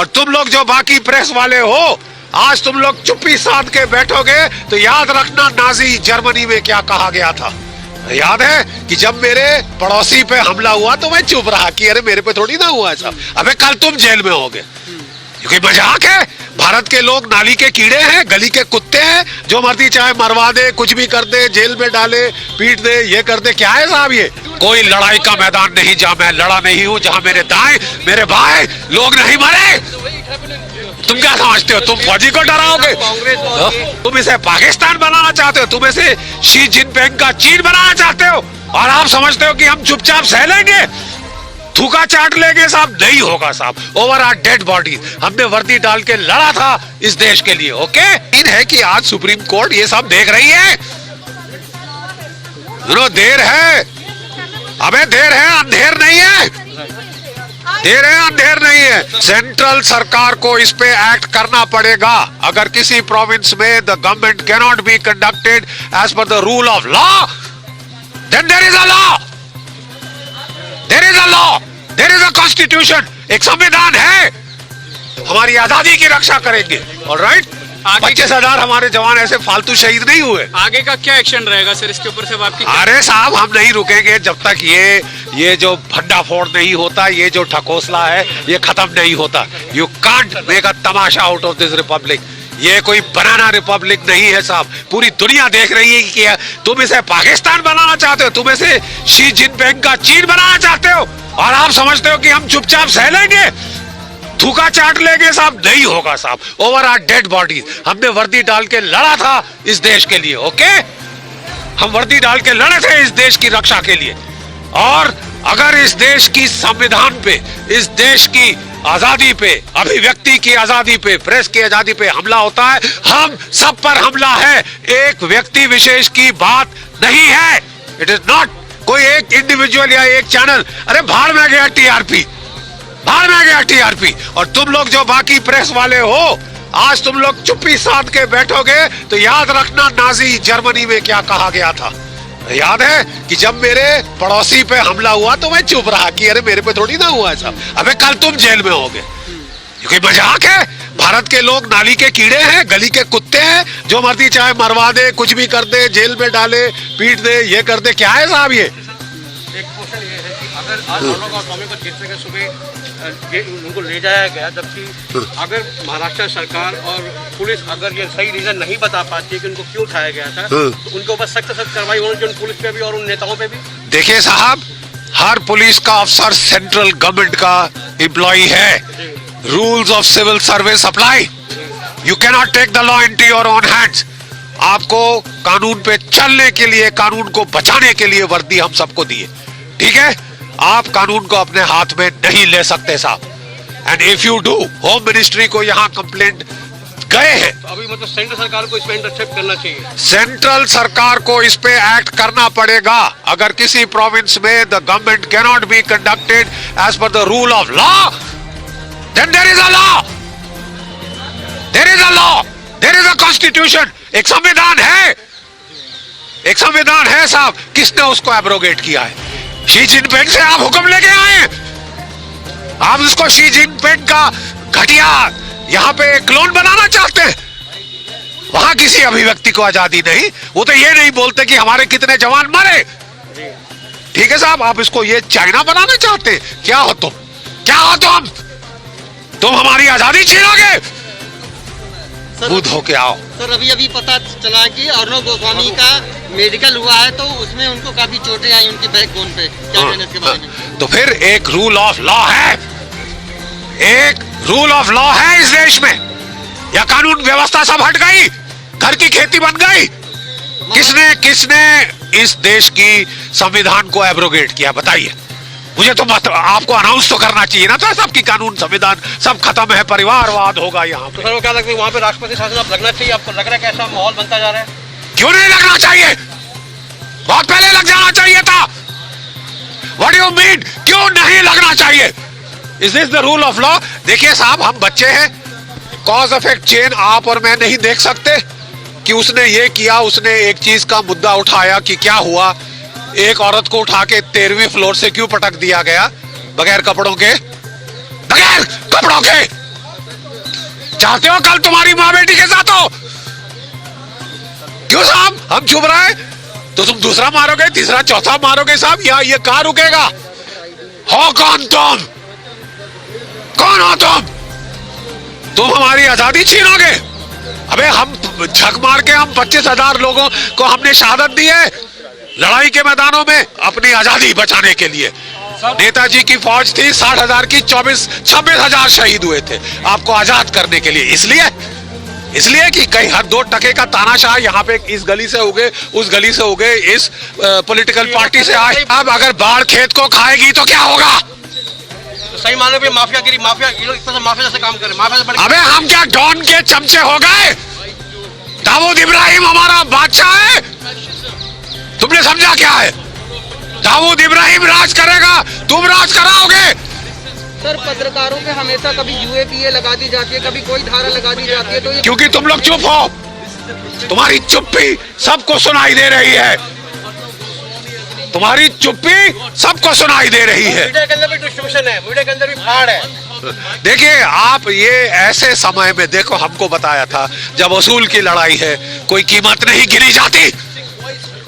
और तुम लोग जो बाकी प्रेस वाले हो, आज तुम लोग चुप्पी साध के बैठोगे तो याद रखना नाजी जर्मनी में क्या कहा गया था। याद है कि जब मेरे पड़ोसी पे हमला हुआ तो मैं चुप रहा कि अरे मेरे पे थोड़ी ना हुआ ऐसा। अबे कल तुम जेल में होगे, क्योंकि मजाक है। भारत के लोग नाली के कीड़े हैं, गली के कुत्ते हैं, जो मर्जी चाहे मरवा दे, कुछ भी कर दे, जेल में डाले, पीट दे, ये कर दे। क्या है साहब ये? कोई लड़ाई का मैदान नहीं जहां मैं लड़ा नहीं हूं, जहां मेरे दाएं मेरे बाएं लोग नहीं मरे। तुम क्या समझते हो? तुम फौजी को डराओगे? तुम इसे पाकिस्तान बनाना चाहते हो, तुम इसे शी जिनपिंग का चीन बनाना चाहते हो, और आप समझते हो कि हम चुपचाप सह लेंगे, थूका चाट लेंगे? साहब नहीं होगा साहब। Over our dead body. हमने वर्दी डाल के लड़ा था इस देश के लिए। ओके, इन है कि आज सुप्रीम कोर्ट ये सब देख रही है। देर है, अबे देर है, अंधेर नहीं है। देर है, अंधेर नहीं है। सेंट्रल सरकार को इस पे एक्ट करना पड़ेगा। अगर किसी प्रोविंस में the government can not be conducted as per the rule of law, then there is a law, there is a law, there is a constitution. एक संविधान है, हमारी आजादी की रक्षा करेंगे। ऑलराइट, 25,000 हमारे जवान ऐसे फालतू शहीद नहीं हुए। आगे का क्या एक्शन रहेगा सर इसके ऊपर? से आपकी अरे साहब, हम नहीं रुकेंगे जब तक ये जो भंडाफोड़ नहीं होता, ये जो ठकोसला है, ये खत्म नहीं होता। You can't make a Tamasha out of this Republic. ये कोई बनाना रिपब्लिक नहीं है साहब। पूरी दुनिया देख रही है कि तुम इसे पाकिस्तान बनाना चाहते हो, तुम इसे शी जिनपिंग का चीन बनाना चाहते हो, और आप समझते हो कि हम चुपचाप सह लेंगे, थूका चाट लेंगे। साहब नहीं होगा साहब। Over our dead bodies. हमने वर्दी डाल के लड़ा था इस देश के लिए। ओके, हम वर्दी डाल के लड़े थे इस देश की रक्षा के लिए। और अगर इस देश की संविधान पे, इस देश की आजादी पे, अभिव्यक्ति की आजादी पे, प्रेस की आजादी पे हमला होता है, हम सब पर हमला है। एक व्यक्ति विशेष की बात नहीं है। इट इज नॉट कोई एक इंडिविजुअल या एक चैनल। अरे भाड़ में गया टीआरपी, भाड़ में गया टीआरपी। और तुम लोग जो बाकी प्रेस वाले हो, आज तुम लोग चुप्पी साध के बैठोगे तो याद रखना नाजी जर्मनी में क्या कहा गया था। याद है कि जब मेरे पड़ोसी पे हमला हुआ तो मैं चुप रहा कि अरे मेरे पे थोड़ी ना हुआ ऐसा। अबे कल तुम जेल में होगे, क्योंकि मजाक है। भारत के लोग नाली के कीड़े हैं, गली के कुत्ते हैं, जो मर्जी चाहे मरवा दे, कुछ भी कर दे, जेल में डाले, पीट दे, ये कर दे। क्या है साहब ये? एक क्वेश्चन ये है कि अगर आज अर्नब गोस्वामी को जिस तरह सुबह उनको ले जाया गया, जबकि अगर महाराष्ट्र सरकार और पुलिस अगर ये सही रीजन नहीं बता पाती कि उनको क्यों उठाया गया था, तो उनके ऊपर सख्त कार्रवाई होनी चाहिए, पुलिस पे भी और उन नेताओं पे भी। देखिए साहब, हर पुलिस का अफसर सेंट्रल गवर्नमेंट का एम्प्लॉई है। Rules of civil service apply. You can not take the law into your own hands. आपको कानून पे चलने के लिए, कानून को बचाने के लिए वर्दी हम सबको दी है, ठीक है? आप कानून को अपने हाथ में नहीं ले सकते साहब। And if you do, home ministry को यहाँ कंप्लेंट गए हैं। तो अभी मतलब सेंट्रल सरकार को इसमें इंटरसेप्ट करना चाहिए। सेंट्रल सरकार को इस पे एक्ट करना पड़ेगा। अगर किसी प्रोविंस में the government can not be conducted as per the rule of law, then there is a law, there is a law, there is a constitution. एक संविधान है, एक संविधान है साहब। किसने उसको एब्रोगेट किया है? शी जिनपिंग से आप हुक्म लेके आए। आप उसको शी जिनपिंग का घटिया यहाँ पे क्लोन बनाना चाहते हैं। वहां किसी अभिव्यक्ति को आजादी नहीं। वो तो ये नहीं बोलते कि हमारे कितने जवान मरे। ठीक है साहब, आप इसको ये चाइना बनाना चाहते हैं। क्या हो तुम? क्या हो तुम हमारी आजादी छीनोगे? बुध हो के आओ। सर अभी पता चला कि अर्नब गोस्वामी का मेडिकल हुआ है, तो उसमें उनको काफी चोटें आई उनके बैकबोन पे। क्या कहना इसके बारे में? तो फिर एक रूल ऑफ लॉ है, एक रूल ऑफ लॉ है इस देश में, या कानून व्यवस्था सब हट गई, घर की खेती बन गई? किसने इस देश की संविधान को एब्रोगेट किया? बताइए मुझे। तो आपको अनाउंस तो करना चाहिए ना था सबकी कानून संविधान सब खत्म है, परिवारवाद होगा यहाँ पे। तो सर वो क्या लगता है वहाँ पे राष्ट्रपति शासन अब लगना चाहिए? आपको लग रहा है कैसा माहौल बनता जा रहा है? क्यों नहीं लगना चाहिए? बहुत पहले लग जाना चाहिए था। व्हाट डू यू मीन क्यों नहीं लगना चाहिए? Is this the rule of law? देखिए साहब, हम बच्चे हैं, कॉज इफेक्ट चेन आप और मैं नहीं देख सकते कि उसने ये किया, उसने एक चीज का मुद्दा उठाया कि क्या हुआ, एक औरत को उठा के 13वीं फ्लोर से क्यों पटक दिया गया बगैर कपड़ों के? बगैर कपड़ों के चाहते हो कल तुम्हारी माँ बेटी के साथ हो? क्यों साहब हम चुप रहे? तो तुम दूसरा मारोगे, तीसरा, चौथा मारोगे साहब, या ये कहां रुकेगा? हो कौन तुम? कौन हो तुम? तुम हमारी आजादी छीनोगे? अबे हम झक मार के हम 25,000 लोगों को हमने शहादत दी है लड़ाई के मैदानों में अपनी आजादी बचाने के लिए। नेताजी की फौज थी 60,000 की, 26,000 शहीद हुए थे आपको आजाद करने के लिए। इसलिए कि कहीं हर 2 टके का तानाशाह यहाँ पे इस गली से हो गए, उस गली से हो गए, इस पॉलिटिकल पार्टी से आए। अब अगर बाढ़ खेत को खाएगी तो क्या होगा? तो सही माने पे माफियागिरी, माफिया ये लोग इस तरह से माफिया जैसे काम करें, माफिया से बड़े। अबे हम क्या डॉन के चमचे हो गए? दाऊद इब्राहिम हमारा बादशाह है? तुमने समझा क्या है? दाऊद इब्राहिम राज करेगा, तुम राज कराओगे? सर पत्रकारों पे हमेशा कभी यूएपीए लगा दी जाती है, कभी कोई धारा लगा दी जाती है, तो ये क्योंकि तुम लोग चुप हो। तुम्हारी चुप्पी सबको सुनाई दे रही है, तुम्हारी चुप्पी सबको सुनाई दे रही है। मीडिया के अंदर भी डिस्ट्रीब्यूशन है, मीडिया के अंदर भी फाड़ है। देखिए आप ये ऐसे समय में देखो, हमको बताया था जब असूल की लड़ाई है कोई कीमत नहीं गिनी जाती,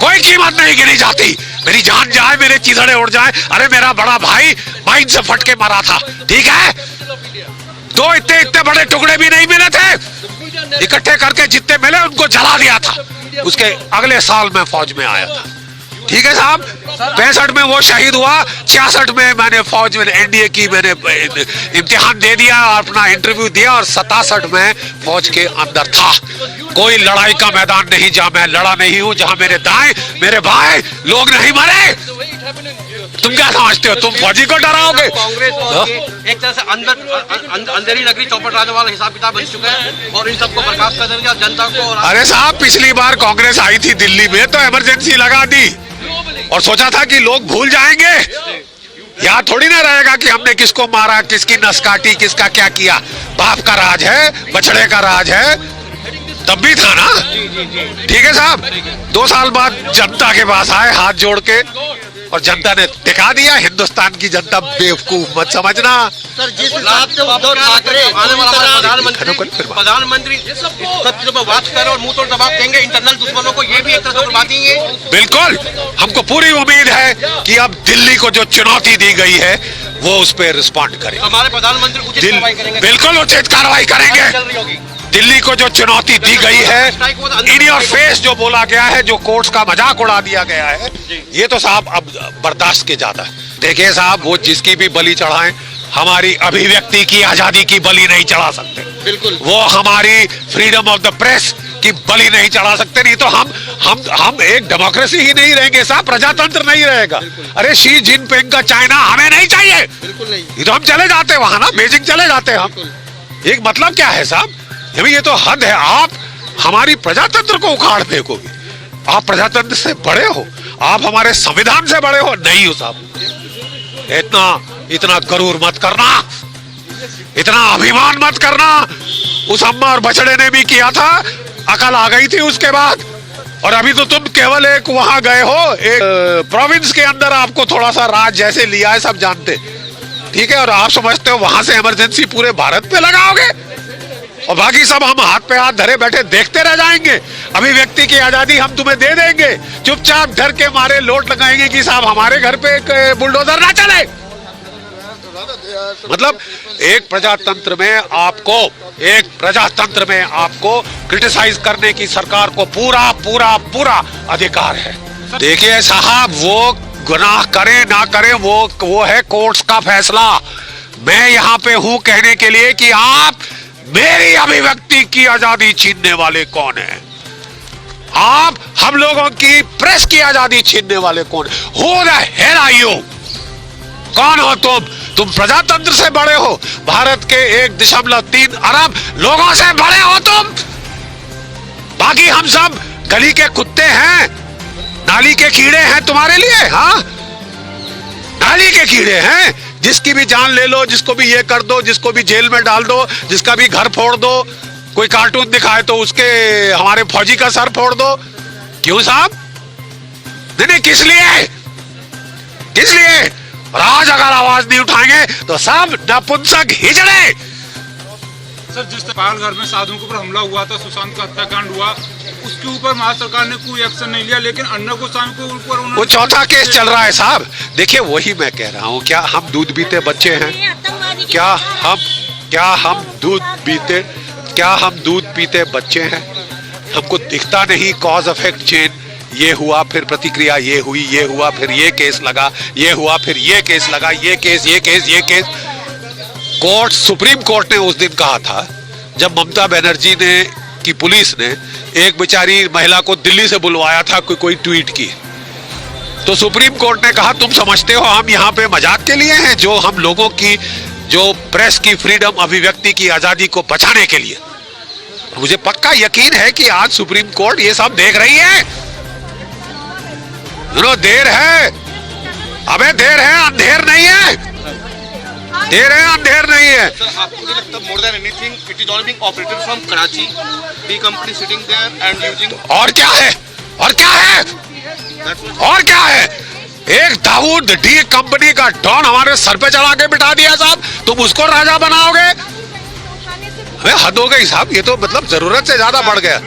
कोई कीमत नहीं गिनी जाती। मेरी जान जाए, मेरे चीथड़े उड़ जाए, अरे मेरा बड़ा भाई माइन से फट के मरा था, ठीक है? तो इतने बड़े टुकड़े भी नहीं मिले थे, इकट्ठे करके जितने मिले उनको जला दिया था। उसके अगले साल मैं फौज में आया था, ठीक है साहब? 65 में वो शहीद हुआ, 66 में मैंने फौज में एनडीए की मैंने इम्तिहान दे दिया और अपना इंटरव्यू दिया, और 67 में फौज के अंदर था। कोई लड़ाई का मैदान नहीं जहां मैं लड़ा नहीं हूं, जहां मेरे दाएं मेरे भाई लोग नहीं मरे। तुम क्या समझते हो? तुम फौजी को डराओगे? कांग्रेस और एक तरह से अंदर नगरी चौपट राज वाला हिसाब किताब बन चुका है, और इन सबको बर्खास्त कर दिया जनता को। अरे साहब पिछली बार कांग्रेस आई थी दिल्ली में तो इमरजेंसी लगा दी और सोचा था कि लोग भूल जाएंगे। याद थोड़ी ना रहेगा कि हमने किसको मारा, किसकी नस काटी, किसका क्या किया। बाप का राज है, बछड़े का राज है, तब भी था ना, ठीक है साहब? 2 साल बाद जनता के पास आए हाथ जोड़ के, और जनता ने टिका दिया। हिंदुस्तान की जनता बेवकूफ मत समझना। सर जिस हिसाब से उद्धव ठाकरे आने वाला प्रधानमंत्री सब चीजों पर बात कर और मुंह तोड़ जवाब देंगे इंटरनल दुश्मनों को, ये भी एक तरह से बर्बादी है। बिल्कुल, हमको पूरी उम्मीद है कि अब दिल्ली को जो चुनौती दी गई है वो उस पर रिस्पॉन्ड करे। हमारे प्रधानमंत्री उचित कार्रवाई करेंगे, बिल्कुल उचित कार्रवाई करेंगे। चल रही होगी। दिल्ली को जो चुनौती दी गई है, इन योर फेस जो बोला गया है, जो कोर्ट्स का मजाक उड़ा दिया गया है, ये तो साहब अब बर्दाश्त के ज्यादा है। देखिए साहब, वो जिसकी भी बलि चढ़ाएं, हमारी अभिव्यक्ति की आजादी की बलि नहीं चढ़ा सकते। बिल्कुल वो हमारी फ्रीडम ऑफ द प्रेस की बलि नहीं चढ़ा सकते। नहीं तो हम एक डेमोक्रेसी ही नहीं रहेंगे साहब, प्रजातंत्र नहीं रहेगा। अरे शी जिनपिंग का चाइना हमें नहीं चाहिए, बिल्कुल नहीं। ये तो हम चले जाते वहां ना, बीजिंग चले जाते हम। एक मतलब क्या है साहब, ये तो हद है। आप हमारी प्रजातंत्र को उखाड़ फेंकोगे। आप प्रजातंत्र से बड़े हो, आप हमारे संविधान से बड़े हो नहीं हो साहब। इतना गरूर मत करना, इतना अभिमान मत करना। उस अम्मा और बछड़े ने भी किया था, अकल आ गई थी उसके बाद। और अभी तो तुम केवल एक वहां गए हो, एक प्रोविंस के अंदर आपको थोड़ा सा राज जैसे लिया है, सब जानते, ठीक है? और आप समझते हो वहां से इमरजेंसी पूरे भारत पे लगाओगे और बाकी सब हम हाथ पे हाथ धरे बैठे देखते रह जाएंगे। अभिव्यक्ति की आजादी हम तुम्हें दे देंगे, चुपचाप डर के मारे लोट लगाएंगे कि साहब हमारे घर पे एक बुलडोजर ना चले। मतलब एक प्रजातंत्र में आपको क्रिटिसाइज करने की सरकार को पूरा अधिकार है। देखिए साहब, वो गुनाह करे ना करे वो है कोर्ट्स का फैसला। मैं यहाँ पे हूं कहने के लिए कि आप मेरी अभिव्यक्ति की आजादी छीनने वाले कौन है? आप हम लोगों की प्रेस की आजादी छीनने वाले कौन? Who the hell are you? कौन हो तुम? तुम प्रजातंत्र से बड़े हो, भारत के 1.3 अरब लोगों से बड़े हो तुम। बाकी हम सब गली के कुत्ते हैं, नाली के कीड़े हैं तुम्हारे लिए। हाँ, नाली के कीड़े हैं, जिसकी भी जान ले लो, जिसको भी ये कर दो, जिसको भी जेल में डाल दो, जिसका भी घर फोड़ दो, कोई कार्टून दिखाए तो उसके हमारे फौजी का सर फोड़ दो। क्यों साहब? नहीं, किस लिए? और आज अगर आवाज नहीं उठाएंगे तो सब नपुंसक हिजड़े सर जिस पाल घर में साधुओं के ऊपर हमला हुआ था, सुशांत का हत्याकांड हुआ, उसके ऊपर महाराष्ट्र सरकार ने कोई एक्शन नहीं लिया, लेकिन अर्नब गोस्वामी के ऊपर वो चौथा केस चल रहा है साहब। देखिए वही मैं कह रहा हूँ, क्या हम दूध पीते बच्चे हैं? क्या हम दूध पीते बच्चे हैं? हमको दिखता नहीं कॉज इफेक्ट चेन? ये हुआ फिर प्रतिक्रिया ये हुई, ये हुआ फिर ये केस लगा, ये हुआ फिर ये केस लगा, ये केस। कोर्ट, सुप्रीम कोर्ट ने उस दिन कहा था जब ममता बनर्जी ने की पुलिस ने एक बेचारी महिला को दिल्ली से बुलवाया था, कोई ट्वीट की, तो सुप्रीम कोर्ट ने कहा तुम समझते हो हम यहाँ पे मजाक के लिए हैं? जो हम लोगों की, जो प्रेस की फ्रीडम, अभिव्यक्ति की आजादी को बचाने के लिए। मुझे पक्का यकीन है कि आज सुप्रीम कोर्ट ये सब देख रही है। देर है, अबे देर है, अंधेर नहीं है। देर है, अंधेर नहीं है। सर आपको नहीं लगता more than anything it is all being operated from Karachi, the company sitting there and using? और क्या है? एक दाऊद डी कंपनी का डॉन हमारे सर पे चढ़ा के बिठा दिया साहब, तुम उसको राजा बनाओगे? हद हो गई साहब, ये तो मतलब जरूरत से ज्यादा बढ़ गया।